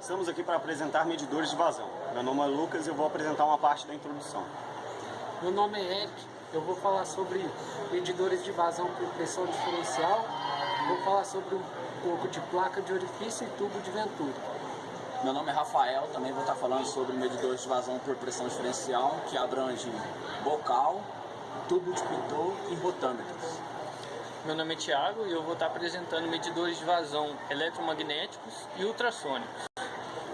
Estamos aqui para apresentar medidores de vazão. Meu nome é Lucas e eu vou apresentar uma parte da introdução. Meu nome é Eric, eu vou falar sobre medidores de vazão por pressão diferencial, vou falar sobre um pouco de placa de orifício e tubo de Venturi. Meu nome é Rafael, também vou estar falando sobre medidores de vazão por pressão diferencial, que abrange bocal, tubo de pitot e rotâmetros. Meu nome é Thiago e eu vou estar apresentando medidores de vazão eletromagnéticos e ultrassônicos.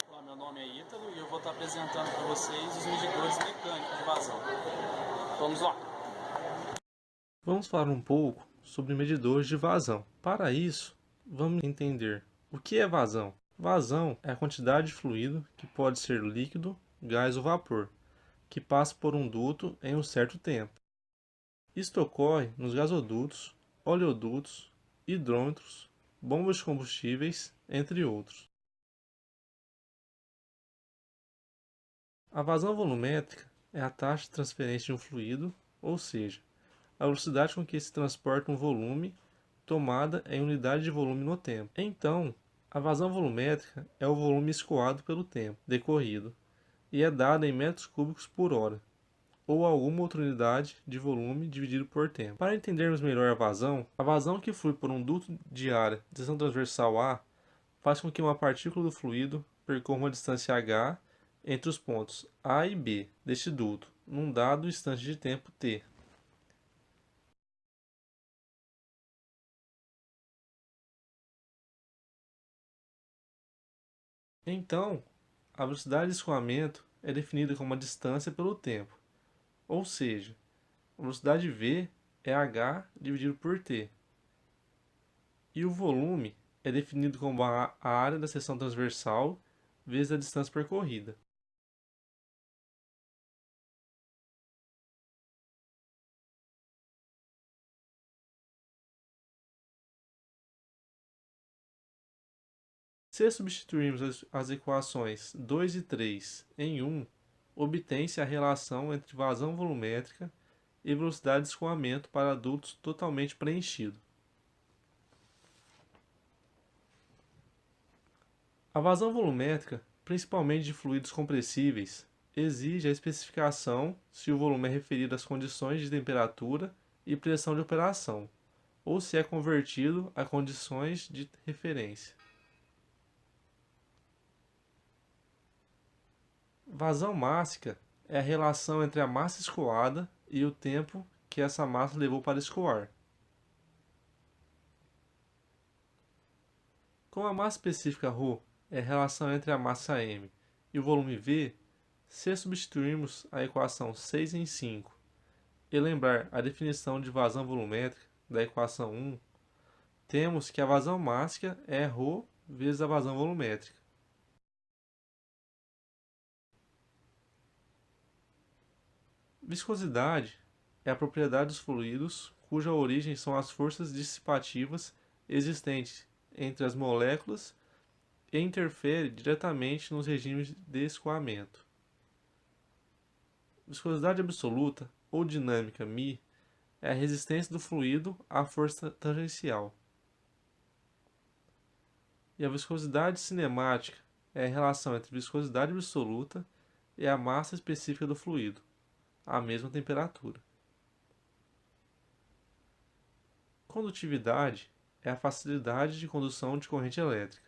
Olá, meu nome é Ítalo e eu vou estar apresentando para vocês os medidores mecânicos de vazão. Vamos lá! Vamos falar um pouco sobre medidores de vazão. Para isso, vamos entender o que é vazão. Vazão é a quantidade de fluido, que pode ser líquido, gás ou vapor, que passa por um duto em um certo tempo. Isto ocorre nos gasodutos, oleodutos, hidrômetros, bombas de combustíveis, entre outros. A vazão volumétrica é a taxa de transferência de um fluido, ou seja, a velocidade com que se transporta um volume tomada em unidade de volume no tempo. Então, a vazão volumétrica é o volume escoado pelo tempo decorrido e é dada em metros cúbicos por hora, ou alguma outra unidade de volume dividido por tempo. Para entendermos melhor a vazão que flui por um duto de área de seção transversal A faz com que uma partícula do fluido percorra uma distância h entre os pontos A e B deste duto, num dado instante de tempo t. Então, a velocidade de escoamento é definida como a distância pelo tempo, ou seja, a velocidade v é h dividido por t. E o volume é definido como a área da seção transversal vezes a distância percorrida. Se substituirmos as equações 2 e 3 em 1, obtém-se a relação entre vazão volumétrica e velocidade de escoamento para dutos totalmente preenchidos. A vazão volumétrica, principalmente de fluidos compressíveis, exige a especificação se o volume é referido às condições de temperatura e pressão de operação, ou se é convertido a condições de referência. Vazão mássica é a relação entre a massa escoada e o tempo que essa massa levou para escoar. Como a massa específica ρ é a relação entre a massa m e o volume v, se substituirmos a equação 6 em 5 e lembrar a definição de vazão volumétrica da equação 1, temos que a vazão mássica é ρ vezes a vazão volumétrica. Viscosidade é a propriedade dos fluidos cuja origem são as forças dissipativas existentes entre as moléculas e interfere diretamente nos regimes de escoamento. Viscosidade absoluta ou dinâmica μ é a resistência do fluido à força tangencial. E a viscosidade cinemática é a relação entre viscosidade absoluta e a massa específica do fluido, à mesma temperatura. Condutividade é a facilidade de condução de corrente elétrica.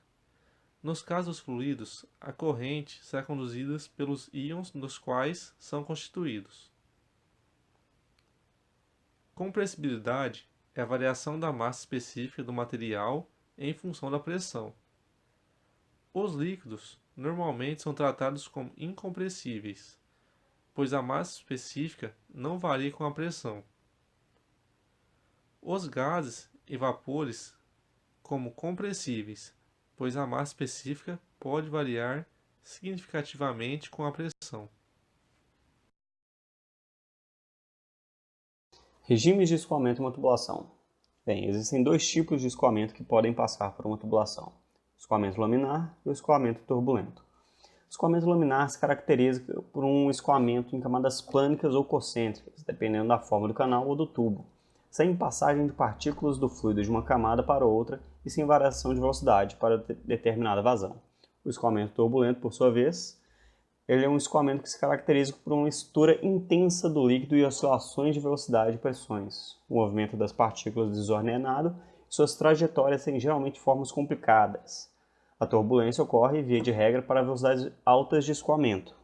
Nos casos dos fluidos, a corrente será conduzida pelos íons dos quais são constituídos. Compressibilidade é a variação da massa específica do material em função da pressão. Os líquidos normalmente são tratados como incompressíveis, pois a massa específica não varia com a pressão. Os gases e vapores como compressíveis, pois a massa específica pode variar significativamente com a pressão. Regimes de escoamento em uma tubulação. Bem, existem dois tipos de escoamento que podem passar por uma tubulação: o escoamento laminar e o escoamento turbulento. O escoamento laminar se caracteriza por um escoamento em camadas plânicas ou concêntricas, dependendo da forma do canal ou do tubo, sem passagem de partículas do fluido de uma camada para outra e sem variação de velocidade para determinada vazão. O escoamento turbulento, por sua vez, ele é um escoamento que se caracteriza por uma mistura intensa do líquido e oscilações de velocidade e pressões. O movimento das partículas desordenado e suas trajetórias têm geralmente formas complicadas. A turbulência ocorre, via de regra, para velocidades altas de escoamento.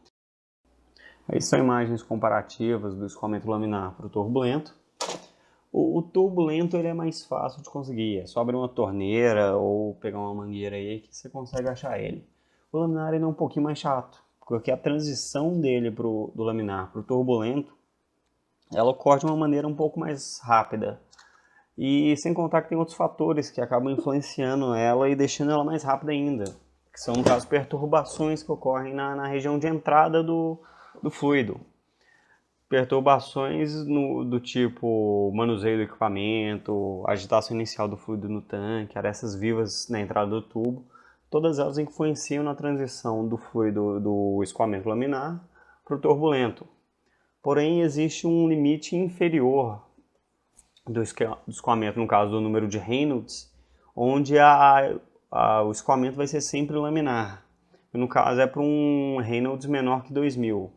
Aí são imagens comparativas do escoamento laminar para o turbulento. O turbulento ele é mais fácil de conseguir, é só abrir uma torneira ou pegar uma mangueira aí que você consegue achar ele. O laminar ele é um pouquinho mais chato, porque a transição dele do laminar para o turbulento, ela ocorre de uma maneira um pouco mais rápida. E sem contar que tem outros fatores que acabam influenciando ela e deixando ela mais rápida ainda, que são, no caso, perturbações que ocorrem na região de entrada do fluido. Perturbações do tipo manuseio do equipamento, agitação inicial do fluido no tanque, arestas vivas na entrada do tubo, todas elas influenciam na transição do fluido do escoamento laminar para o turbulento. Porém, existe um limite inferior do escoamento, no caso do número de Reynolds, onde o escoamento vai ser sempre laminar. No caso, é para um Reynolds menor que 2000.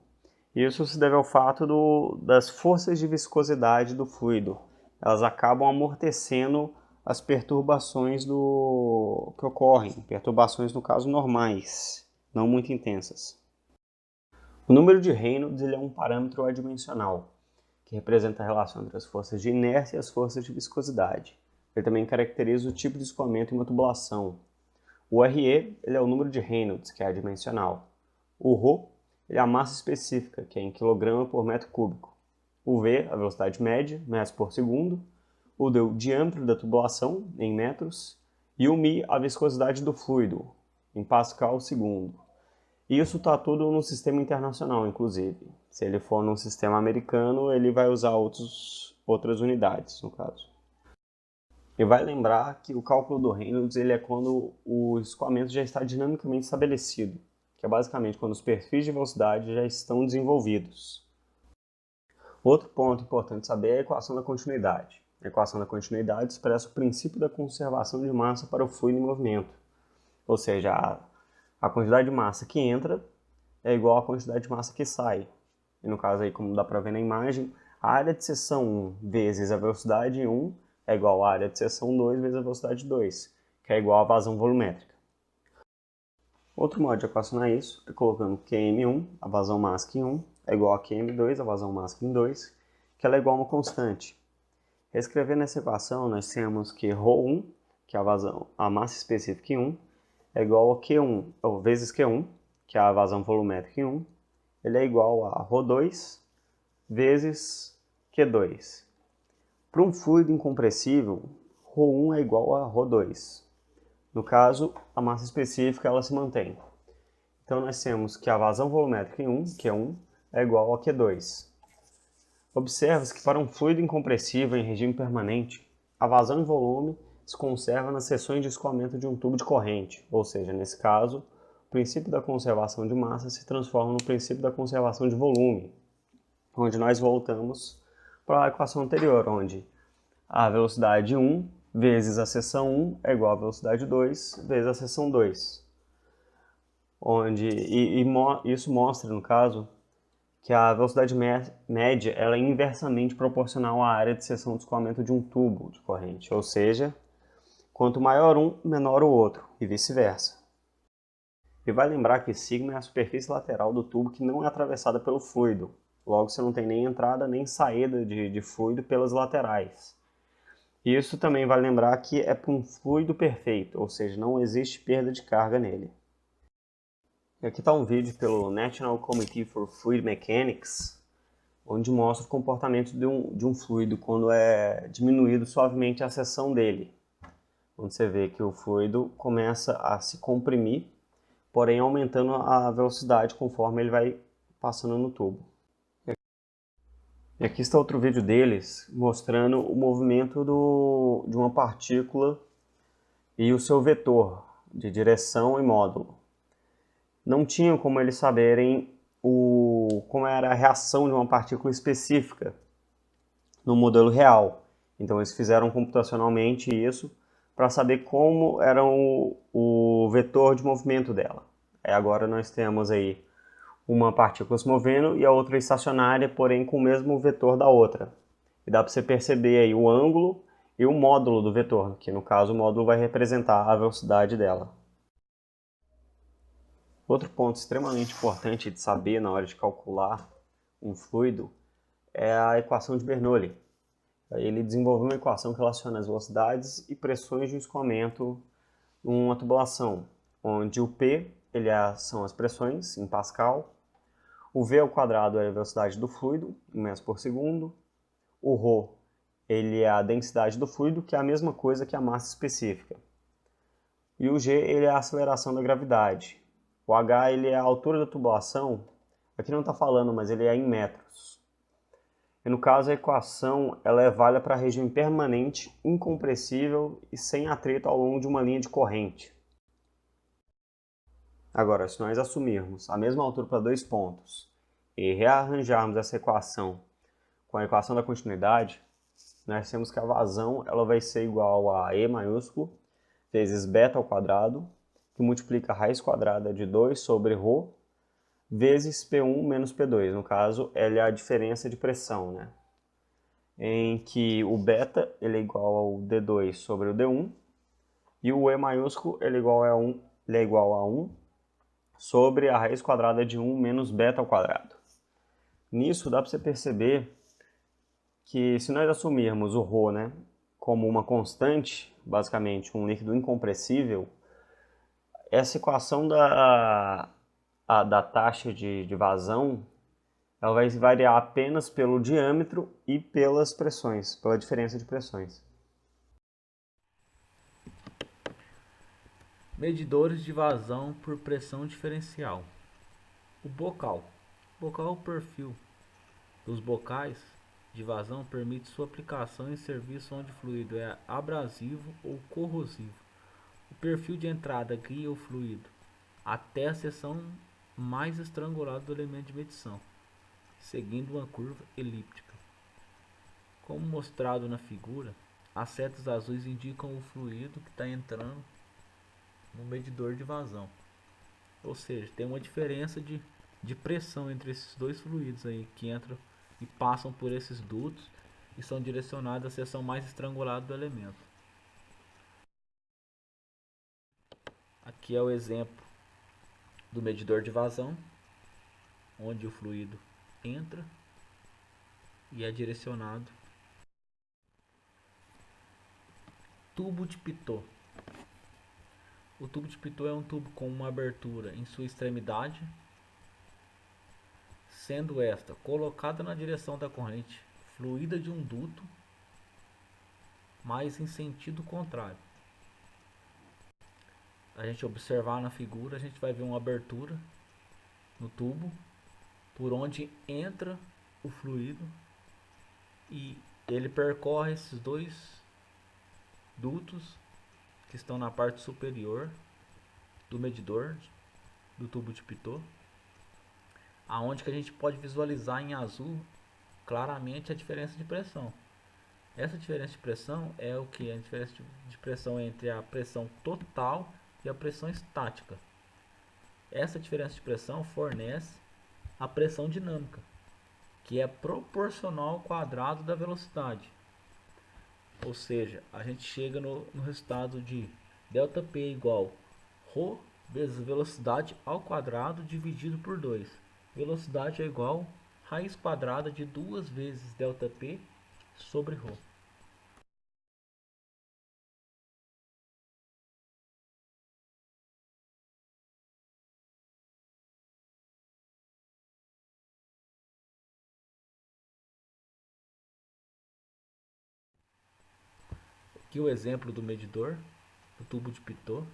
Isso se deve ao fato das forças de viscosidade do fluido. Elas acabam amortecendo as perturbações que ocorrem. Perturbações, no caso, normais, não muito intensas. O número de Reynolds ele é um parâmetro adimensional, que representa a relação entre as forças de inércia e as forças de viscosidade. Ele também caracteriza o tipo de escoamento em uma tubulação. O RE ele é o número de Reynolds, que é adimensional. O ρ ele é a massa específica, que é em quilograma por metro cúbico. O V, a velocidade média, metros por segundo. O D, o diâmetro da tubulação, em metros. E o μ, a viscosidade do fluido, em pascal segundo. Isso está tudo no sistema internacional, inclusive. Se ele for no sistema americano, ele vai usar outras unidades, no caso. E vai lembrar que o cálculo do Reynolds ele é quando o escoamento já está dinamicamente estabelecido, que é basicamente quando os perfis de velocidade já estão desenvolvidos. Outro ponto importante saber é a equação da continuidade. A equação da continuidade expressa o princípio da conservação de massa para o fluido em movimento. Ou seja, a quantidade de massa que entra é igual à quantidade de massa que sai. E no caso aí, como dá para ver na imagem, a área de seção 1 vezes a velocidade 1 é igual à área de seção 2 vezes a velocidade 2, que é igual à vazão volumétrica. Outro modo de equacionar isso é colocando Qm1, a vazão mássica em 1, é igual a Qm2, a vazão mássica em 2, que ela é igual a uma constante. Reescrevendo essa equação, nós temos que ρ1, que é a massa específica em 1, é igual a Q1, ou vezes Q1, que é a vazão volumétrica em 1, ele é igual a ρ2 vezes Q2. Para um fluido incompressível, ρ1 é igual a ρ2. No caso, a massa específica ela se mantém. Então nós temos que a vazão volumétrica em 1, Q1, é igual a Q2. Observa-se que para um fluido incompressível em regime permanente, a vazão em volume se conserva nas seções de escoamento de um tubo de corrente, ou seja, nesse caso, o princípio da conservação de massa se transforma no princípio da conservação de volume, onde nós voltamos para a equação anterior, onde a velocidade 1 vezes a seção 1 é igual à velocidade 2 vezes a seção 2. Isso mostra, no caso, que a velocidade média ela é inversamente proporcional à área de seção de escoamento de um tubo de corrente, ou seja, quanto maior um, menor o outro, e vice-versa. E vai lembrar que sigma é a superfície lateral do tubo que não é atravessada pelo fluido, logo você não tem nem entrada nem saída de fluido pelas laterais. Isso também vai lembrar que é para um fluido perfeito, ou seja, não existe perda de carga nele. E aqui está um vídeo pelo National Committee for Fluid Mechanics, onde mostra o comportamento de um fluido quando é diminuído suavemente a seção dele. Onde você vê que o fluido começa a se comprimir, porém aumentando a velocidade conforme ele vai passando no tubo. E aqui está outro vídeo deles, mostrando o movimento de uma partícula e o seu vetor de direção e módulo. Não tinham como eles saberem como era a reação de uma partícula específica no modelo real. Então eles fizeram computacionalmente isso para saber como era o vetor de movimento dela. Agora nós temos aí uma partícula se movendo e a outra estacionária, porém com o mesmo vetor da outra. E dá para você perceber aí o ângulo e o módulo do vetor, que no caso o módulo vai representar a velocidade dela. Outro ponto extremamente importante de saber na hora de calcular um fluido é a equação de Bernoulli. Ele desenvolveu uma equação que relaciona as velocidades e pressões de um escoamento numa tubulação, onde o P são as pressões em Pascal, o V ao quadrado é a velocidade do fluido, em metros por segundo, o ρ é a densidade do fluido, que é a mesma coisa que a massa específica, e o G é a aceleração da gravidade. O H é a altura da tubulação, aqui não está falando, mas ele é em metros. E no caso a equação ela é válida para a região permanente, incompressível e sem atrito ao longo de uma linha de corrente. Agora, se nós assumirmos a mesma altura para dois pontos e rearranjarmos essa equação com a equação da continuidade, nós temos que a vazão ela vai ser igual a E maiúsculo vezes beta ao quadrado, que multiplica a raiz quadrada de 2 sobre ρ, vezes P1 menos P2. No caso, ela é a diferença de pressão, né? Em que o beta ele é igual ao D2 sobre o D1, e o E maiúsculo ele é igual a 1 sobre a raiz quadrada de 1 menos beta ao quadrado. Nisso dá para você perceber que se nós assumirmos o ρ, né, como uma constante, basicamente um líquido incompressível, essa equação da taxa de vazão ela vai variar apenas pelo diâmetro e pelas pressões, pela diferença de pressões. Medidores de vazão por pressão diferencial. O bocal. O perfil dos bocais de vazão permite sua aplicação em serviço onde o fluido é abrasivo ou corrosivo. O perfil de entrada guia o fluido até a seção mais estrangulada do elemento de medição, seguindo uma curva elíptica. Como mostrado na figura, as setas azuis indicam o fluido que está entrando no medidor de vazão. Ou seja, tem uma diferença de pressão entre esses dois fluidos aí que entram e passam por esses dutos e são direcionados à seção mais estrangulada do elemento. Aqui é o exemplo do medidor de vazão, onde o fluido entra e é direcionado. Tubo de Pitot. O tubo de Pitot é um tubo com uma abertura em sua extremidade, sendo esta colocada na direção da corrente fluida de um duto, mas em sentido contrário. A gente observar na figura, a gente vai ver uma abertura no tubo por onde entra o fluido e ele percorre esses dois dutos que estão na parte superior do medidor do tubo de Pitot, aonde que a gente pode visualizar em azul claramente a diferença de pressão. Essa diferença de pressão é o que? A diferença de pressão entre a pressão total e a pressão estática. Essa diferença de pressão fornece a pressão dinâmica, que é proporcional ao quadrado da velocidade. Ou seja, a gente chega no resultado de ΔP igual ρ vezes velocidade ao quadrado dividido por 2. Velocidade é igual a raiz quadrada de 2 vezes ΔP sobre ρ. Aqui o exemplo do medidor, do tubo de Pitot.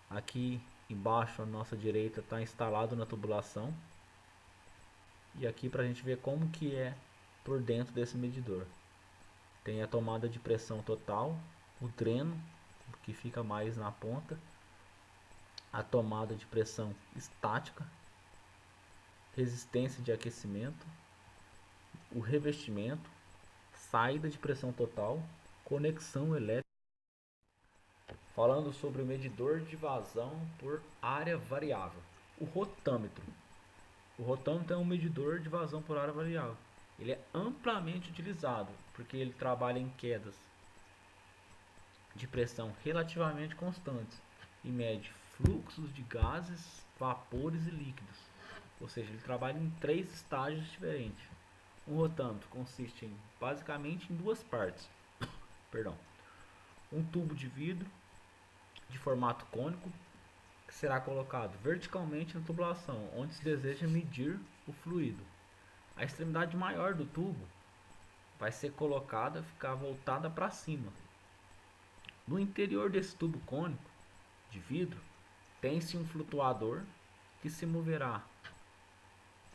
Aqui embaixo à nossa direita está instalado na tubulação. E aqui para a gente ver como que é por dentro desse medidor. Tem a tomada de pressão total, o dreno, que fica mais na ponta, a tomada de pressão estática, resistência de aquecimento, o revestimento, saída de pressão total, conexão elétrica. falando sobre o medidor de vazão por área variável, o rotâmetro. O rotâmetro é um medidor de vazão por área variável. Ele é amplamente utilizado porque ele trabalha em quedas de pressão relativamente constantes e mede fluxos de gases, vapores e líquidos. Ou seja, ele trabalha em 3 estágios diferentes. Um rotâmetro consiste basicamente em 2 partes. Perdão. Um tubo de vidro de formato cônico que será colocado verticalmente na tubulação, onde se deseja medir o fluido. A extremidade maior do tubo vai ser colocada, ficar voltada para cima. No interior desse tubo cônico de vidro tem-se um flutuador que se moverá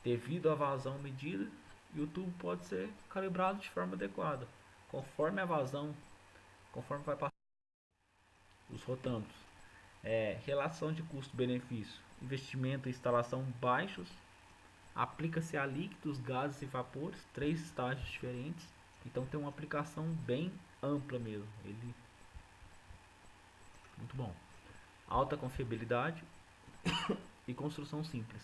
devido à vazão medida, e o tubo pode ser calibrado de forma adequada conforme a vazão, conforme vai passar os rotâmetros. Relação de custo-benefício, investimento e instalação baixos, aplica-se a líquidos, gases e vapores, 3 estágios diferentes, então tem uma aplicação bem ampla mesmo, ele muito bom. Alta confiabilidade e construção simples.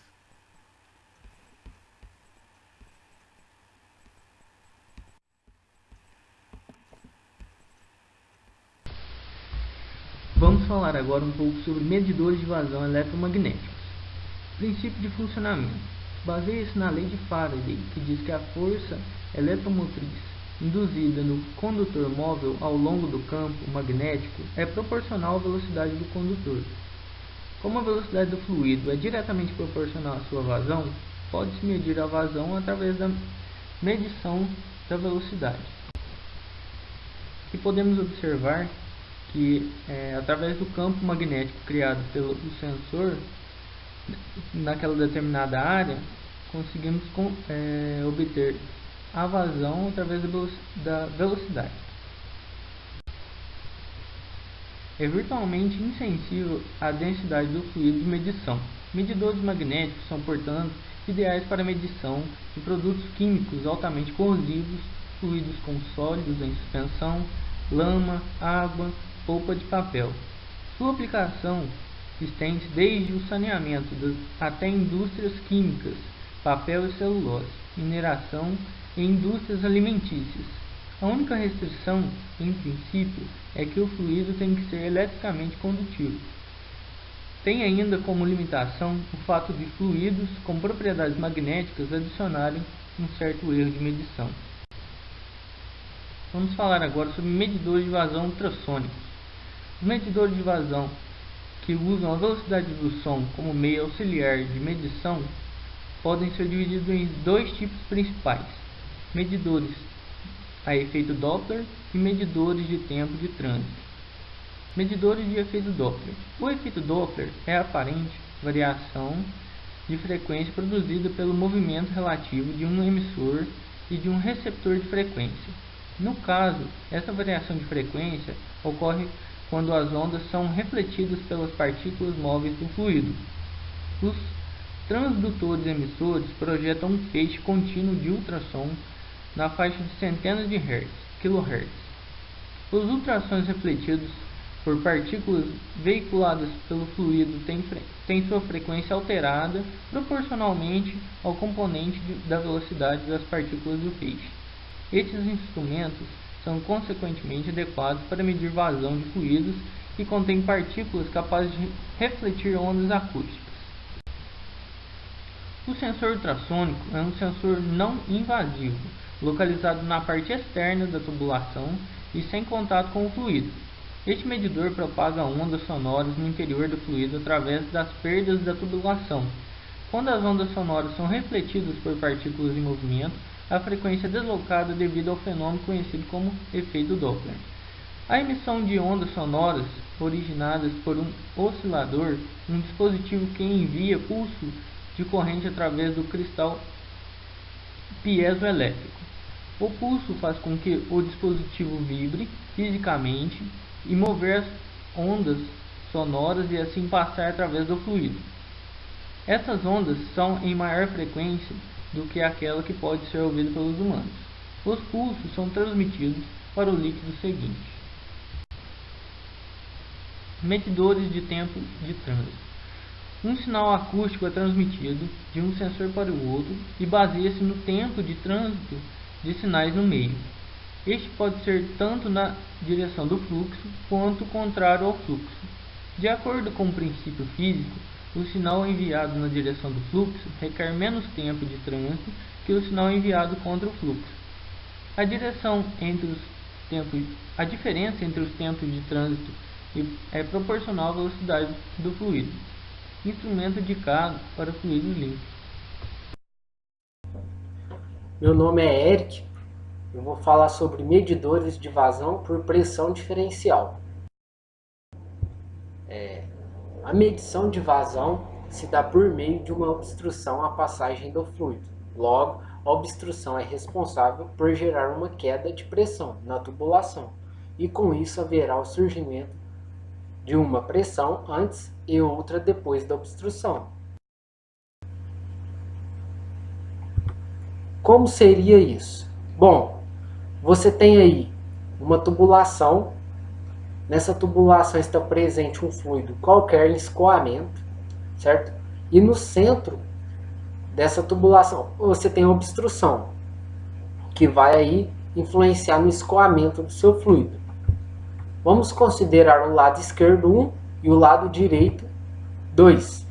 Vamos falar agora um pouco sobre medidores de vazão eletromagnéticos. Princípio de funcionamento. Baseia-se na lei de Faraday, que diz que a força eletromotriz induzida no condutor móvel ao longo do campo magnético é proporcional à velocidade do condutor. Como a velocidade do fluido é diretamente proporcional à sua vazão, pode-se medir a vazão através da medição da velocidade. E podemos observar que através do campo magnético criado pelo sensor naquela determinada área, conseguimos obter a vazão através da velocidade. É virtualmente insensível à densidade do fluido de medição. Medidores magnéticos são, portanto, ideais para a medição de produtos químicos altamente corrosivos, fluidos com sólidos em suspensão, lama, água, polpa de papel. Sua aplicação estende desde o saneamento até indústrias químicas, papel e celulose, mineração e indústrias alimentícias. A única restrição, em princípio, é que o fluido tem que ser eletricamente condutivo. Tem ainda como limitação o fato de fluidos com propriedades magnéticas adicionarem um certo erro de medição. Vamos falar agora sobre medidores de vazão ultrassônicos. Os medidores de vazão que usam a velocidade do som como meio auxiliar de medição podem ser divididos em 2 tipos principais: medidores a efeito Doppler e medidores de tempo de trânsito. Medidores de efeito Doppler. O efeito Doppler é a aparente variação de frequência produzida pelo movimento relativo de um emissor e de um receptor de frequência. No caso, essa variação de frequência ocorre quando as ondas são refletidas pelas partículas móveis do fluido. Os transdutores emissores projetam um feixe contínuo de ultrassom na faixa de centenas de kHz. Os ultrassons refletidos por partículas veiculadas pelo fluido têm sua frequência alterada proporcionalmente ao componente da velocidade das partículas do feixe. Estes instrumentos são consequentemente adequados para medir vazão de fluidos que contêm partículas capazes de refletir ondas acústicas. O sensor ultrassônico é um sensor não invasivo, localizado na parte externa da tubulação e sem contato com o fluido. Este medidor propaga ondas sonoras no interior do fluido através das perdas da tubulação. Quando as ondas sonoras são refletidas por partículas em movimento, a frequência é deslocada devido ao fenômeno conhecido como efeito Doppler. A emissão de ondas sonoras originadas por um oscilador, um dispositivo que envia pulso de corrente através do cristal piezoelétrico. O pulso faz com que o dispositivo vibre fisicamente e mover as ondas sonoras e assim passar através do fluido. Essas ondas são em maior frequência do que aquela que pode ser ouvida pelos humanos. Os pulsos são transmitidos para o líquido seguinte. Medidores de tempo de trânsito. Um sinal acústico é transmitido de um sensor para o outro e baseia-se no tempo de trânsito de sinais no meio. Este pode ser tanto na direção do fluxo quanto contrário ao fluxo. De acordo com o princípio físico, o sinal enviado na direção do fluxo requer menos tempo de trânsito que o sinal enviado contra o fluxo. A diferença entre os tempos de trânsito é proporcional à velocidade do fluido. Instrumento indicado para fluidos limpos. Meu nome é Eric. Eu vou falar sobre medidores de vazão por pressão diferencial. A medição de vazão se dá por meio de uma obstrução à passagem do fluido. Logo, a obstrução é responsável por gerar uma queda de pressão na tubulação, e com isso haverá o surgimento de uma pressão antes e outra depois da obstrução. Como seria isso? Bom, você tem aí uma tubulação. Nessa tubulação está presente um fluido qualquer em escoamento, certo? E no centro dessa tubulação você tem a obstrução, que vai aí influenciar no escoamento do seu fluido. Vamos considerar o lado esquerdo 1 e o lado direito 2.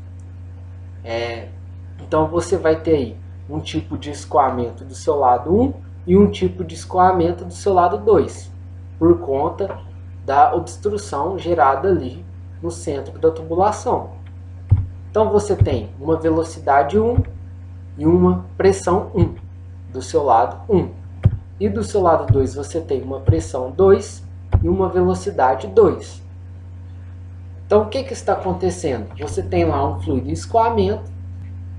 Então você vai ter aí um tipo de escoamento do seu lado 1 e um tipo de escoamento do seu lado 2, por conta da obstrução gerada ali no centro da tubulação. Então você tem uma velocidade 1 e uma pressão 1 do seu lado 1. E do seu lado 2 você tem uma pressão 2 e uma velocidade 2. Então o que está acontecendo? Você tem lá um fluido em escoamento.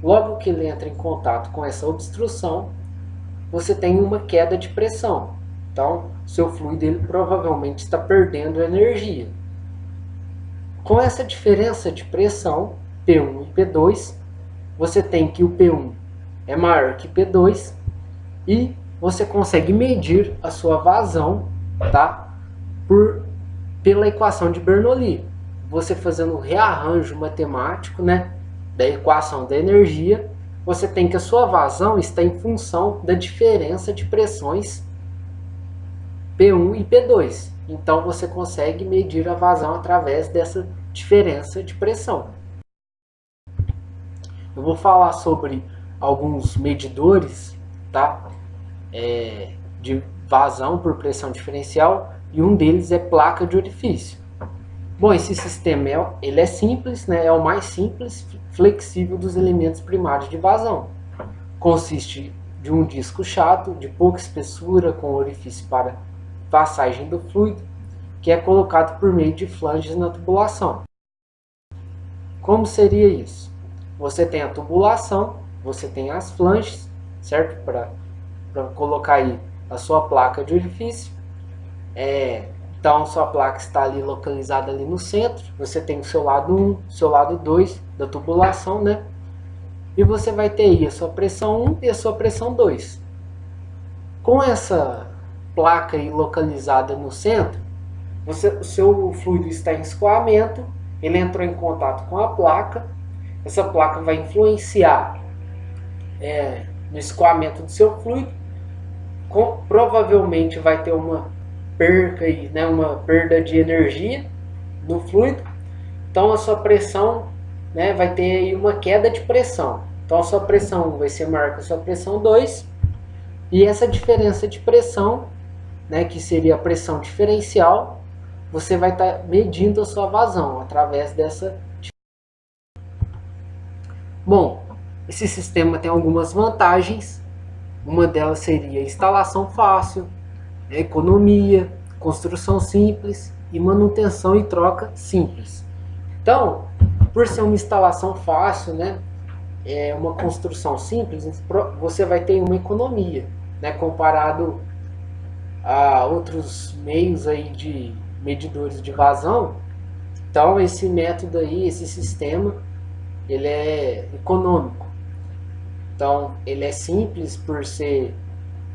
Logo que ele entra em contato com essa obstrução, você tem uma queda de pressão. Então, seu fluido ele provavelmente está perdendo energia. Com essa diferença de pressão, P1 e P2, você tem que o P1 é maior que P2 e você consegue medir a sua vazão, tá? Pela equação de Bernoulli. Você fazendo um rearranjo matemático, né, da equação da energia, você tem que a sua vazão está em função da diferença de pressões P1 e P2. Então você consegue medir a vazão através dessa diferença de pressão. Eu vou falar sobre alguns medidores, tá? De vazão por pressão diferencial, e um deles é placa de orifício. Bom, esse sistema ele é simples, né? É o mais simples, flexível dos elementos primários de vazão. Consiste de um disco chato, de pouca espessura, com orifício para passagem do fluido, que é colocado por meio de flanges na tubulação. Como seria isso? Você tem a tubulação, você tem as flanges, certo? Para colocar aí a sua placa de orifício. Então, sua placa está ali localizada ali no centro. Você tem o seu lado 1, seu lado 2 da tubulação, né? E você vai ter aí a sua pressão 1 e a sua pressão 2. Com essa placa aí localizada no centro, o seu fluido está em escoamento, ele entrou em contato com a placa, essa placa vai influenciar no escoamento do seu fluido, provavelmente vai ter uma perca aí, né, uma perda de energia no fluido. Então a sua pressão, né, vai ter aí uma queda de pressão. Então a sua pressão 1 vai ser maior que a sua pressão 2, e essa diferença de pressão, né, que seria a pressão diferencial, você vai estar medindo a sua vazão através dessa. Bom, esse sistema tem algumas vantagens. Uma delas seria instalação fácil, economia, construção simples e manutenção e troca simples. Então, por ser uma instalação fácil, né, uma construção simples, você vai ter uma economia, né, comparado a outros meios aí de medidores de vazão. Então esse método aí, esse sistema, ele é econômico. Então ele é simples por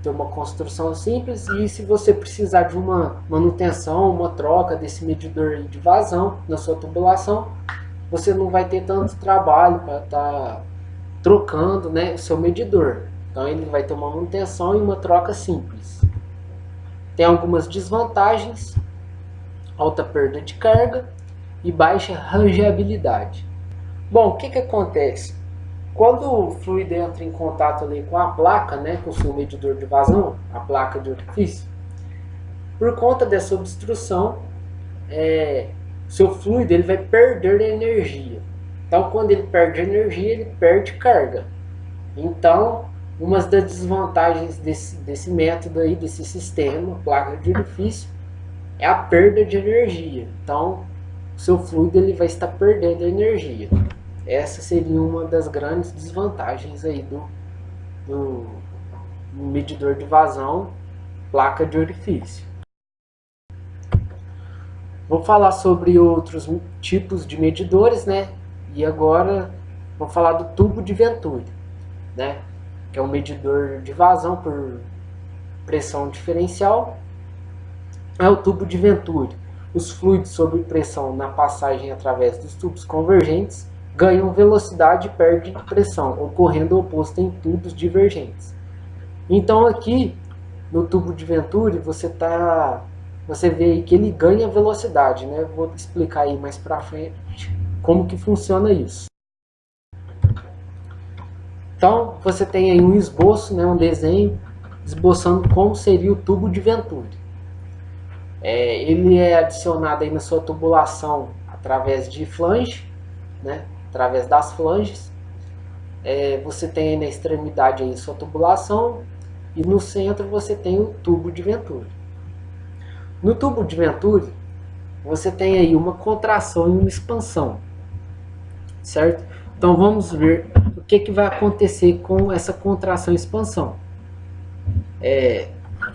ter ter uma construção simples, e se você precisar de uma manutenção, uma troca desse medidor de vazão na sua tubulação, você não vai ter tanto trabalho para estar trocando, né, o seu medidor. Então ele vai ter uma manutenção e uma troca simples. Tem algumas desvantagens: alta perda de carga e baixa rangeabilidade. Bom, o que acontece? Quando o fluido entra em contato ali com a placa, né, com o seu medidor de vazão, a placa de orifício, por conta dessa obstrução, seu fluido ele vai perder energia. Então, quando ele perde energia, ele perde carga. Então, uma das desvantagens desse método aí, desse sistema, placa de orifício, é a perda de energia. Então, o seu fluido ele vai estar perdendo energia. Essa seria uma das grandes desvantagens aí do medidor de vazão, placa de orifício. Vou falar sobre outros tipos de medidores, né? E agora vou falar do tubo de Venturi, né? Que é um medidor de vazão por pressão diferencial. É o tubo de Venturi. Os fluidos sob pressão na passagem através dos tubos convergentes ganham velocidade e perdem pressão, ocorrendo o oposto em tubos divergentes. Então aqui no tubo de Venturi você vê aí que ele ganha velocidade, né? Eu vou explicar aí mais para frente como que funciona isso. Então você tem aí um esboço, né, um desenho esboçando como seria o tubo de Venturi. Ele é adicionado aí na sua tubulação através de flange, né? Através das flanges. Você tem aí na extremidade aí sua tubulação e no centro você tem o tubo de Venturi. No tubo de Venturi você tem aí uma contração e uma expansão, certo? Então vamos ver o que vai acontecer com essa contração e expansão.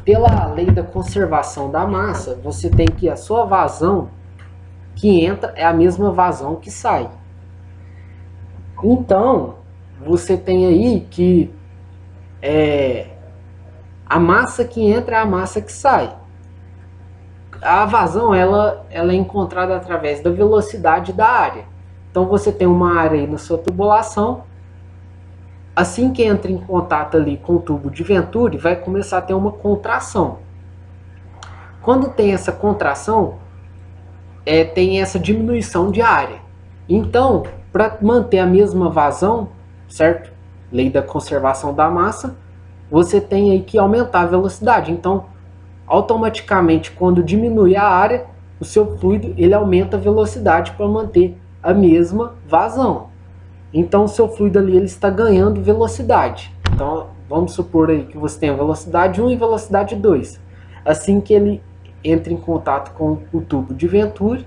Pela lei da conservação da massa, você tem que a sua vazão que entra é a mesma vazão que sai. Então, você tem aí que a massa que entra é a massa que sai. A vazão ela é encontrada através da velocidade da área. Então você tem uma área aí na sua tubulação. Assim que entra em contato ali com o tubo de Venturi, vai começar a ter uma contração. Quando tem essa contração, tem essa diminuição de área. Então, para manter a mesma vazão, certo? Lei da conservação da massa, você tem aí que aumentar a velocidade. Então, automaticamente, quando diminui a área, o seu fluido ele aumenta a velocidade para manter a mesma vazão. Então, o seu fluido ali ele está ganhando velocidade. Então, vamos supor aí que você tenha velocidade 1 e velocidade 2. Assim que ele entra em contato com o tubo de Venturi,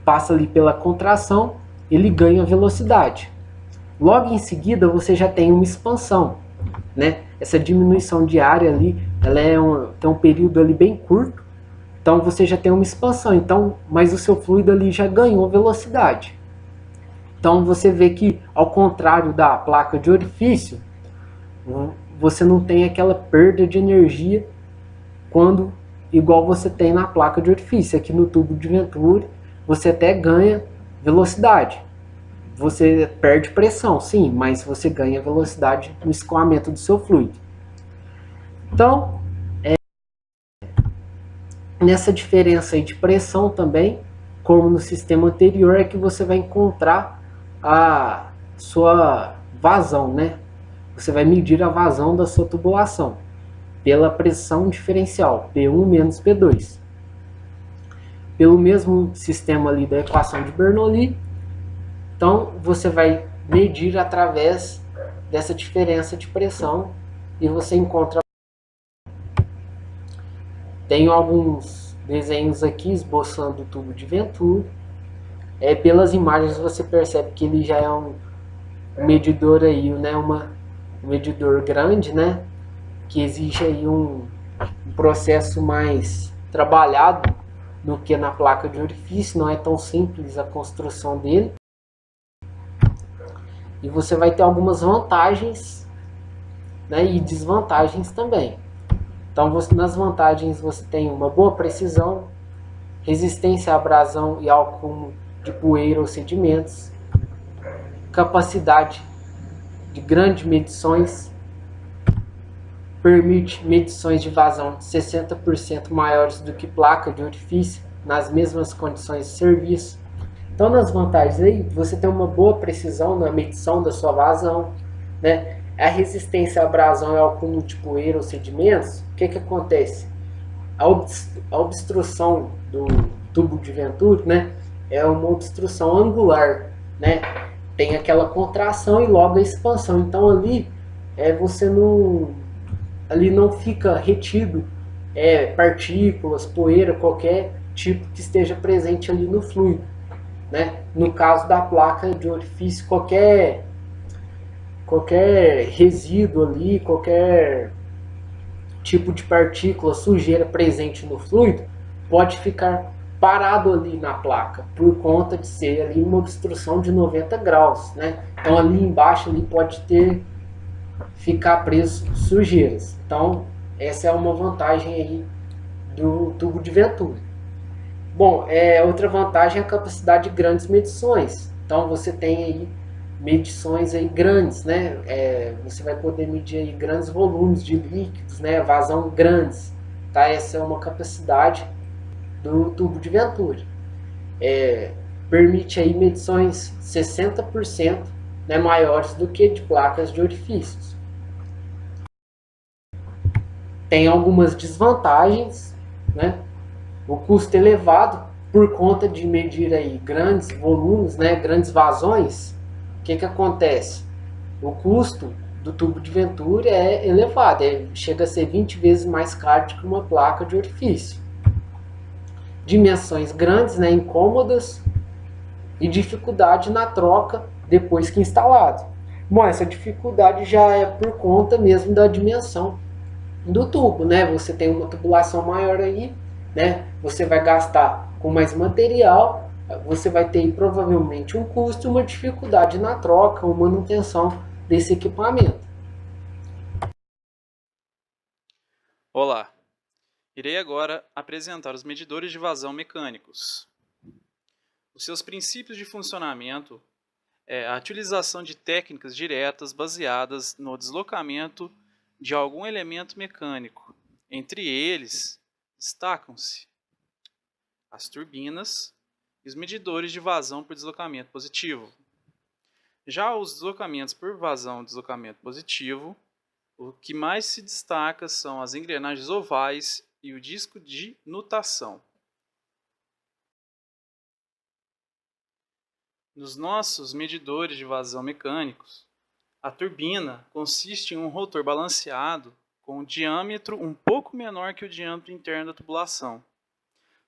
passa ali pela contração, ele ganha velocidade. Logo em seguida, você já tem uma expansão, né? Essa diminuição de área ali, ela tem um período ali bem curto. Então, você já tem uma expansão. Então, mas o seu fluido ali já ganhou velocidade. Então você vê que, ao contrário da placa de orifício, você não tem aquela perda de energia igual você tem na placa de orifício. Aqui no tubo de Venturi, você até ganha velocidade. Você perde pressão, sim, mas você ganha velocidade no escoamento do seu fluido. Então, nessa diferença aí de pressão também, como no sistema anterior, é que você vai encontrar a sua vazão, né? Você vai medir a vazão da sua tubulação pela pressão diferencial, P1 menos P2. Pelo mesmo sistema ali da equação de Bernoulli, então você vai medir através dessa diferença de pressão e você encontra. Tenho alguns desenhos aqui esboçando o tubo de Venturi. Pelas imagens você percebe que ele já é um medidor aí, né, um medidor grande, né, que exige aí um processo mais trabalhado do que na placa de orifício. Não é tão simples a construção dele. E você vai ter algumas vantagens, né, e desvantagens também. Então, nas vantagens você tem uma boa precisão, resistência à abrasão e ao acúmulo de poeira ou sedimentos, capacidade de grandes medições, permite medições de vazão de 60% maiores do que placa de orifício nas mesmas condições de serviço. Então, nas vantagens aí, você tem uma boa precisão na medição da sua vazão, né? A resistência à abrasão e ao acúmulo de poeira ou sedimentos, o que acontece? A obstrução do tubo de Venturi, né, é uma obstrução angular, né? Tem aquela contração e logo a expansão. Então ali você não fica retido partículas, poeira, qualquer tipo que esteja presente ali no fluido, né? No caso da placa de orifício, qualquer resíduo ali, qualquer tipo de partícula, sujeira presente no fluido, pode ficar parado ali na placa, por conta de ser ali uma obstrução de 90 graus, né? Então ali embaixo ali pode ficar preso sujeiras. Então essa é uma vantagem aí do tubo de Venturi. Bom, outra vantagem é a capacidade de grandes medições. Então você tem aí medições aí grandes, né? Você vai poder medir aí grandes volumes de líquidos, né? Vazão grandes, tá? Essa é uma capacidade do tubo de Venturi. Permite aí medições 60%, né, maiores do que de placas de orifícios. Tem algumas desvantagens, né? O custo elevado por conta de medir aí grandes volumes, né, grandes vazões. O que acontece? O custo do tubo de Venturi é elevado, chega a ser 20 vezes mais caro do que uma placa de orifício. Dimensões grandes, né, incômodas, e dificuldade na troca depois que instalado. Bom, essa dificuldade já é por conta mesmo da dimensão do tubo, né? Você tem uma tubulação maior aí, né? Você vai gastar com mais material, você vai ter provavelmente um custo e uma dificuldade na troca ou manutenção desse equipamento. Olá, irei agora apresentar os medidores de vazão mecânicos. Os seus princípios de funcionamento é a utilização de técnicas diretas baseadas no deslocamento de algum elemento mecânico. Entre eles, destacam-se as turbinas e os medidores de vazão por deslocamento positivo. Já os deslocamentos por vazão e deslocamento positivo, o que mais se destaca são as engrenagens ovais e o disco de nutação. Nos nossos medidores de vazão mecânicos, a turbina consiste em um rotor balanceado com um diâmetro um pouco menor que o diâmetro interno da tubulação.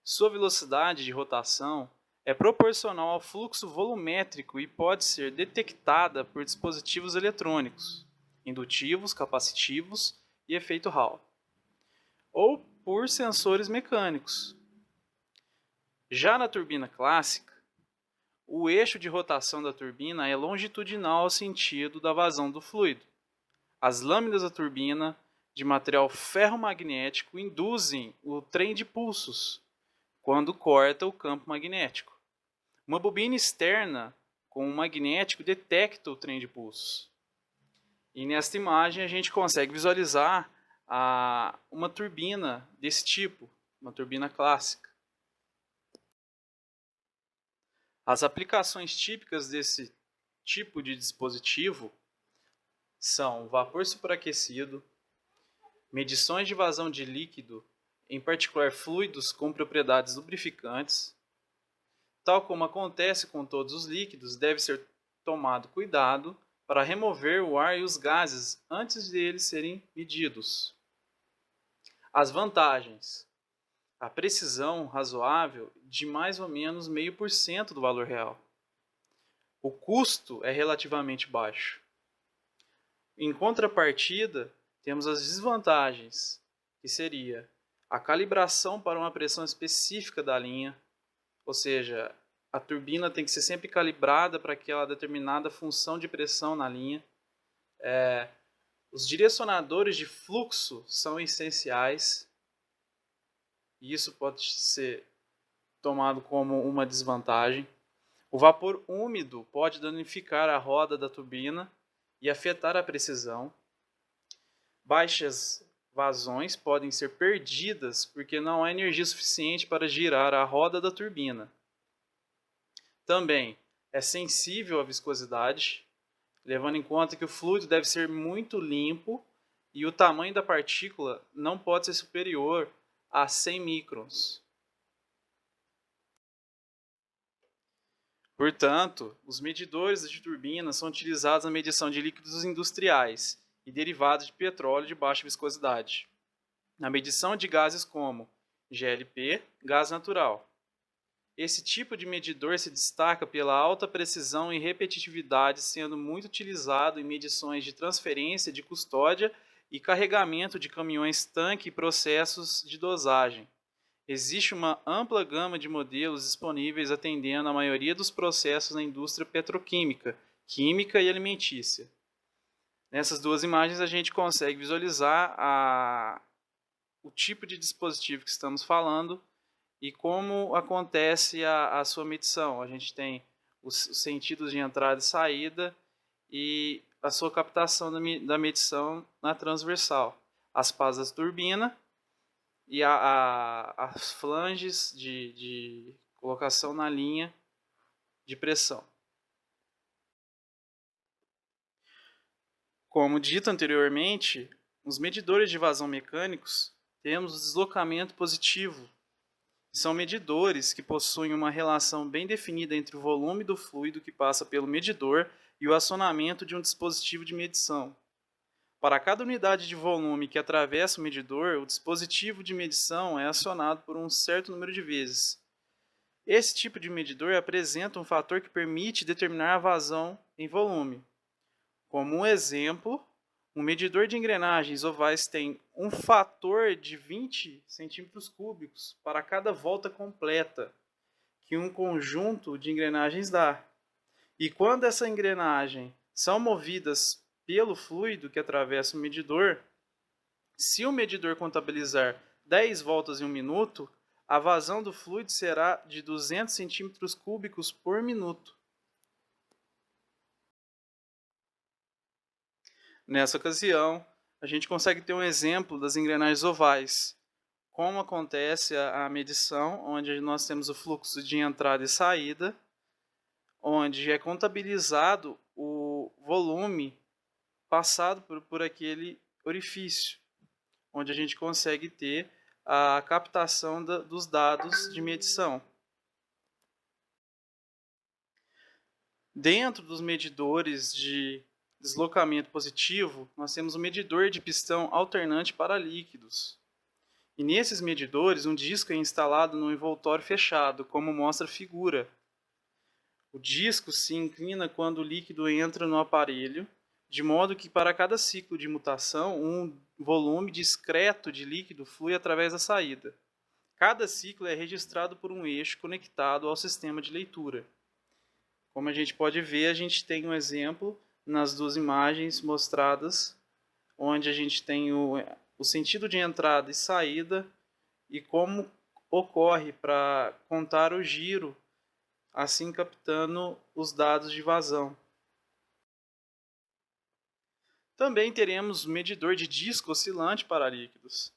Sua velocidade de rotação é proporcional ao fluxo volumétrico e pode ser detectada por dispositivos eletrônicos, indutivos, capacitivos e efeito Hall, ou por sensores mecânicos. Já na turbina clássica, o eixo de rotação da turbina é longitudinal ao sentido da vazão do fluido. As lâminas da turbina de material ferromagnético induzem o trem de pulsos quando corta o campo magnético. Uma bobina externa com um magnético detecta o trem de pulsos. E nesta imagem a gente consegue visualizar uma turbina desse tipo, uma turbina clássica. As aplicações típicas desse tipo de dispositivo são vapor superaquecido, medições de vazão de líquido, em particular fluidos com propriedades lubrificantes. Tal como acontece com todos os líquidos, deve ser tomado cuidado para remover o ar e os gases antes de eles serem medidos. As vantagens: a precisão razoável de mais ou menos 0,5% do valor real. O custo é relativamente baixo. Em contrapartida, temos as desvantagens, que seria a calibração para uma pressão específica da linha, ou seja, a turbina tem que ser sempre calibrada para aquela determinada função de pressão na linha. Os direcionadores de fluxo são essenciais, e isso pode ser tomado como uma desvantagem. O vapor úmido pode danificar a roda da turbina e afetar a precisão. Baixas vazões podem ser perdidas porque não há energia suficiente para girar a roda da turbina. Também é sensível à viscosidade, levando em conta que o fluido deve ser muito limpo e o tamanho da partícula não pode ser superior a 100 microns. Portanto, os medidores de turbina são utilizados na medição de líquidos industriais e derivados de petróleo de baixa viscosidade, na medição de gases como GLP, gás natural. Esse tipo de medidor se destaca pela alta precisão e repetitividade, sendo muito utilizado em medições de transferência, de custódia e carregamento de caminhões-tanque e processos de dosagem. Existe uma ampla gama de modelos disponíveis atendendo a maioria dos processos na indústria petroquímica, química e alimentícia. Nessas duas imagens a gente consegue visualizar o tipo de dispositivo que estamos falando e como acontece a sua medição. A gente tem os sentidos de entrada e saída e a sua captação da medição na transversal. As pás da turbina e as flanges de colocação na linha de pressão. Como dito anteriormente, os medidores de vazão mecânicos temos o deslocamento positivo. São medidores que possuem uma relação bem definida entre o volume do fluido que passa pelo medidor e o acionamento de um dispositivo de medição. Para cada unidade de volume que atravessa o medidor, o dispositivo de medição é acionado por um certo número de vezes. Esse tipo de medidor apresenta um fator que permite determinar a vazão em volume. Como um exemplo, um medidor de engrenagens ovais tem um fator de 20 centímetros cúbicos para cada volta completa que um conjunto de engrenagens dá. E quando essas engrenagens são movidas pelo fluido que atravessa o medidor, se o medidor contabilizar 10 voltas em um minuto, a vazão do fluido será de 200 centímetros cúbicos por minuto. Nessa ocasião, a gente consegue ter um exemplo das engrenagens ovais. Como acontece a medição, onde nós temos o fluxo de entrada e saída, onde é contabilizado o volume passado por aquele orifício, onde a gente consegue ter a captação dos dados de medição. Dentro dos medidores de deslocamento positivo, nós temos um medidor de pistão alternante para líquidos. E nesses medidores, um disco é instalado no envoltório fechado, como mostra a figura. O disco se inclina quando o líquido entra no aparelho, de modo que para cada ciclo de mutação, um volume discreto de líquido flui através da saída. Cada ciclo é registrado por um eixo conectado ao sistema de leitura. Como a gente pode ver, a gente tem um exemplo nas duas imagens mostradas, onde a gente tem o sentido de entrada e saída e como ocorre para contar o giro, assim captando os dados de vazão. Também teremos o medidor de disco oscilante para líquidos.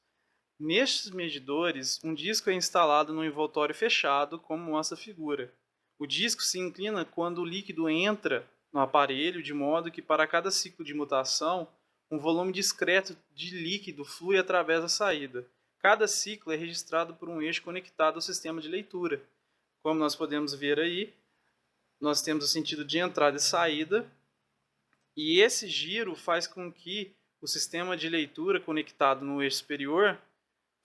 Nestes medidores, um disco é instalado no envoltório fechado, como mostra a figura. O disco se inclina quando o líquido entra no aparelho, de modo que para cada ciclo de mutação, um volume discreto de líquido flui através da saída. Cada ciclo é registrado por um eixo conectado ao sistema de leitura. Como nós podemos ver aí, nós temos o sentido de entrada e saída, e esse giro faz com que o sistema de leitura conectado no eixo superior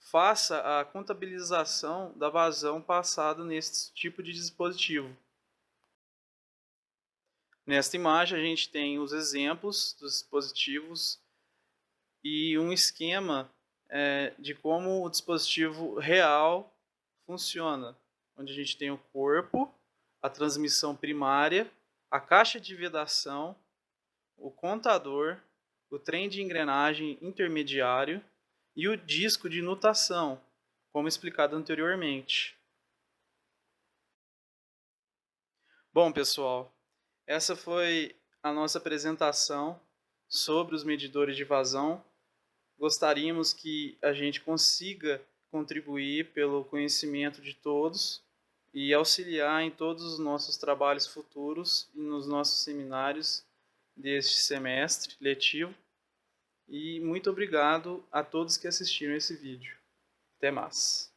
faça a contabilização da vazão passada nesse tipo de dispositivo. Nesta imagem a gente tem os exemplos dos dispositivos e um esquema de como o dispositivo real funciona, onde a gente tem o corpo, a transmissão primária, a caixa de vedação, o contador, o trem de engrenagem intermediário e o disco de nutação, como explicado anteriormente. Bom, pessoal, essa foi a nossa apresentação sobre os medidores de vazão. Gostaríamos que a gente consiga contribuir pelo conhecimento de todos e auxiliar em todos os nossos trabalhos futuros e nos nossos seminários deste semestre letivo. E muito obrigado a todos que assistiram esse vídeo. Até mais!